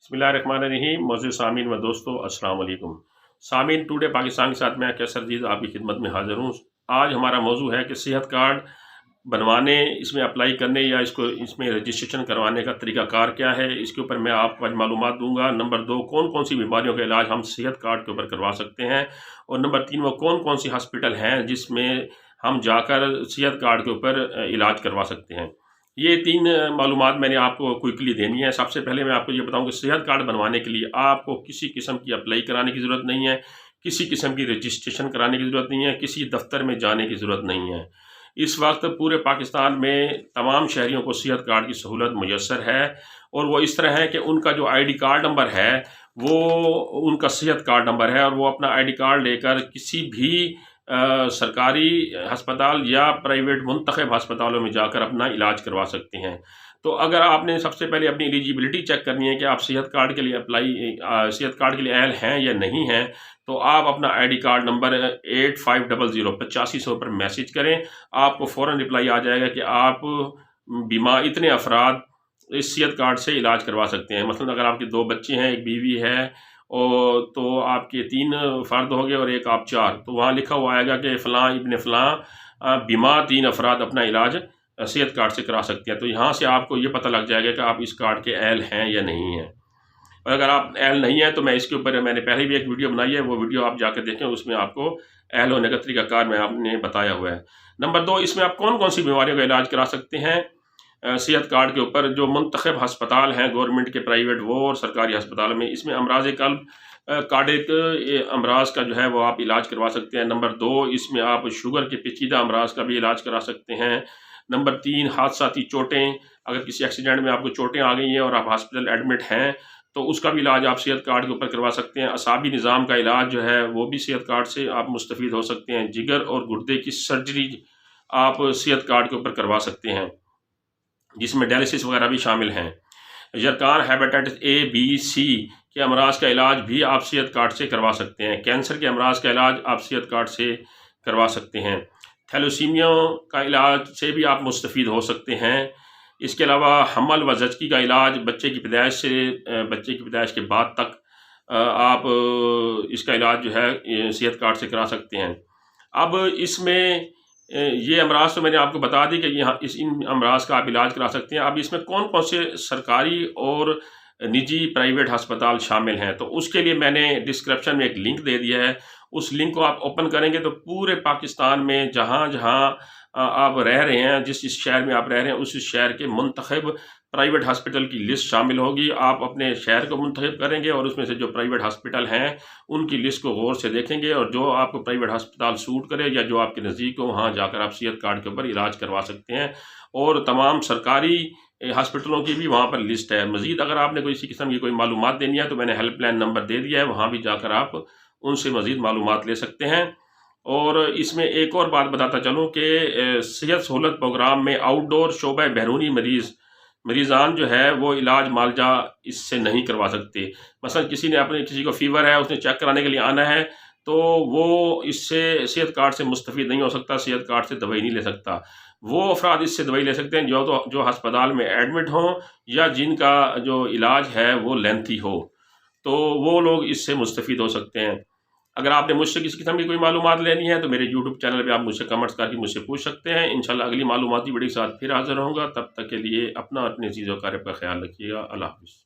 बिस्मिल्लाहिर्रहमानिर्रहीम। मौजूद सामीन व दोस्तों, अस्सलाम वालेकुम। सामीन, टुडे पाकिस्तान के साथ मैं कैसर अजीज़ आपकी खिदमत में हाज़िर हूँ। आज हमारा मौजू है कि सेहत कार्ड बनवाने, इसमें अप्लाई करने या इसको इसमें रजिस्ट्रेशन करवाने का तरीक़ाकार क्या है, इसके ऊपर मैं आपको आज मालूमात दूँगा। नंबर 2, कौन-कौन सी बीमारियों का इलाज हम सेहत कार्ड के ऊपर करवा सकते हैं, और नंबर 3, वो कौन-कौन सी हॉस्पिटल हैं जिसमें हम जाकर सेहत कार्ड के ऊपर इलाज करवा सकते हैं। ये 3 मालूमात मैंने आपको क्विकली देनी है। सबसे पहले मैं आपको ये बताऊँ कि सेहत कार्ड बनवाने के लिए आपको किसी किस्म की अप्लाई कराने की ज़रूरत नहीं है, किसी किस्म की रजिस्ट्रेशन कराने की ज़रूरत नहीं है, किसी दफ्तर में जाने की ज़रूरत नहीं है। इस वक्त पूरे पाकिस्तान में तमाम शहरियों को सेहत कार्ड की सहूलत मुयस्सर है, और वो इस तरह है कि उनका जो आईडी कार्ड नंबर है वो उनका सेहत कार्ड नंबर है, और वो अपना आईडी कार्ड लेकर किसी भी सरकारी अस्पताल या प्राइवेट मुंतखब अस्पतालों में जाकर अपना इलाज करवा सकते हैं। तो अगर आपने सबसे पहले अपनी एलिजिबिलिटी चेक करनी है कि आप सेहत कार्ड के लिए सेहत कार्ड के लिए अहल हैं या नहीं हैं, तो आप अपना आईडी कार्ड नंबर 8500 8500 पर मैसेज करें। आपको फ़ौरन रिप्लाई आ जाएगा कि आप इतने अफराद इस सेहत कार्ड से इलाज करवा सकते हैं। मसलन अगर आपके 2 बच्चे हैं, 1 बीवी है, और तो आपके 3 फ़र्द हो गए और एक आप 4, तो वहाँ लिखा हुआ आएगा कि फ़लाँ इब्न फ़लाँ बीमार 3 अफराद अपना इलाज सेहत कार्ड से करा सकते हैं। तो यहाँ से आपको ये पता लग जाएगा कि आप इस कार्ड के अहल हैं या नहीं हैं। और अगर आप अहल नहीं हैं, तो मैं इसके ऊपर मैंने पहले भी एक वीडियो बनाई है, वो वीडियो आप जाकर देखें, उसमें आपको अहल होने का तरीक़ाकार मैं आपने बताया हुआ है। नंबर 2, इसमें आप कौन-कौन सी बीमारियों का इलाज करा सकते हैं सेहत कार्ड के ऊपर। जो मुंतखब अस्पताल हैं गवर्नमेंट के, प्राइवेट वो, और सरकारी अस्पताल में, इसमें अमराज़ क़ल्ब कार्डियक अमराज का जो है वो आप इलाज करवा सकते हैं। नंबर 2, इसमें आप शुगर के पेचीदा अमराज का भी इलाज करा सकते हैं। नंबर 3, हादसाती चोटें, अगर किसी एक्सीडेंट में आपको चोटें आ गई हैं और आप हॉस्पिटल एडमिट हैं, तो उसका भी इलाज आप सेहत कार्ड के ऊपर करवा सकते हैं। असाबी निज़ाम का इलाज जो है वो भी सेहत कार्ड से आप मुस्तफ़ीद हो सकते हैं। जिगर और गुर्दे की सर्जरी आप सेहत कार्ड के ऊपर करवा सकते हैं, जिसमें डायलिसिस वगैरह भी शामिल हैं। यरकान, हेपेटाइटिस ए, बी, सी के अमराज का इलाज भी आप सेहत कार्ड से करवा सकते हैं। कैंसर के अमराज का इलाज आप सेहत कार्ड से करवा सकते हैं। थैलेसीमिया का इलाज से भी आप मुस्तफ़ीद हो सकते हैं। इसके अलावा हमल व ज़चगी का इलाज बच्चे की पैदाइश के बाद तक आप इसका इलाज जो है सेहत कार्ड से करा सकते हैं। अब इसमें ये अमराज तो मैंने आपको बता दी कि यहाँ इन अमराज का आप इलाज करा सकते हैं। अब इसमें कौन-कौन से सरकारी और निजी प्राइवेट अस्पताल शामिल हैं, तो उसके लिए मैंने डिस्क्रिप्शन में एक लिंक दे दिया है। उस लिंक को आप ओपन करेंगे तो पूरे पाकिस्तान में जहाँ-जहाँ आप रह रहे हैं, जिस शहर में आप रह रहे हैं, उस शहर के मुंतखब प्राइवेट हॉस्पिटल की लिस्ट शामिल होगी। आप अपने शहर को मुंतखब करेंगे और उसमें से जो प्राइवेट हॉस्पिटल हैं उनकी लिस्ट को गौर से देखेंगे, और जो आपको प्राइवेट अस्पताल सूट करे या जो आपके नज़दीक हो, वहाँ जाकर आप सेहत कार्ड के ऊपर इलाज करवा सकते हैं। और तमाम सरकारी हॉस्पिटलों की भी वहाँ पर लिस्ट है। मज़ीद अगर आपने कोई किसी किस्म की कोई मालूमात देनी है, तो मैंने हेल्पलाइन नंबर दे दिया है, वहाँ भी जाकर आप उनसे मज़ीद मालूमात ले सकते हैं। और इसमें एक और बात बताता चलूँ कि सेहत सहूलत प्रोग्राम में आउटडोर शोबा बैरूनी मरीज़ान जो है वो इलाज मालजा इससे नहीं करवा सकते। मसलन किसी को फ़ीवर है, उसने चेक कराने के लिए आना है, तो वो इससे सेहत कार्ड से मुस्तफ़ीद नहीं हो सकता, सेहत कार्ड से दवाई नहीं ले सकता। वो अफराद इससे दवाई ले सकते हैं जो अस्पताल में एडमिट हों, या जिनका जो इलाज है वो लेंथी हो, तो वो लोग इससे मुस्तफ़ीद हो सकते हैं। अगर आपने मुझसे किसी किस्म की कोई मालूमात लेनी है, तो मेरे यूट्यूब चैनल पे आप मुझसे कमेंट्स करके मुझसे पूछ सकते हैं। इंशाल्लाह अगली मालूमाती वीडियो के साथ फिर हाज़िर रहूँगा। तब तक के लिए अपना और अपनी चीज़ों का ख्याल रखिएगा। अल्लाह हाफ़िज़।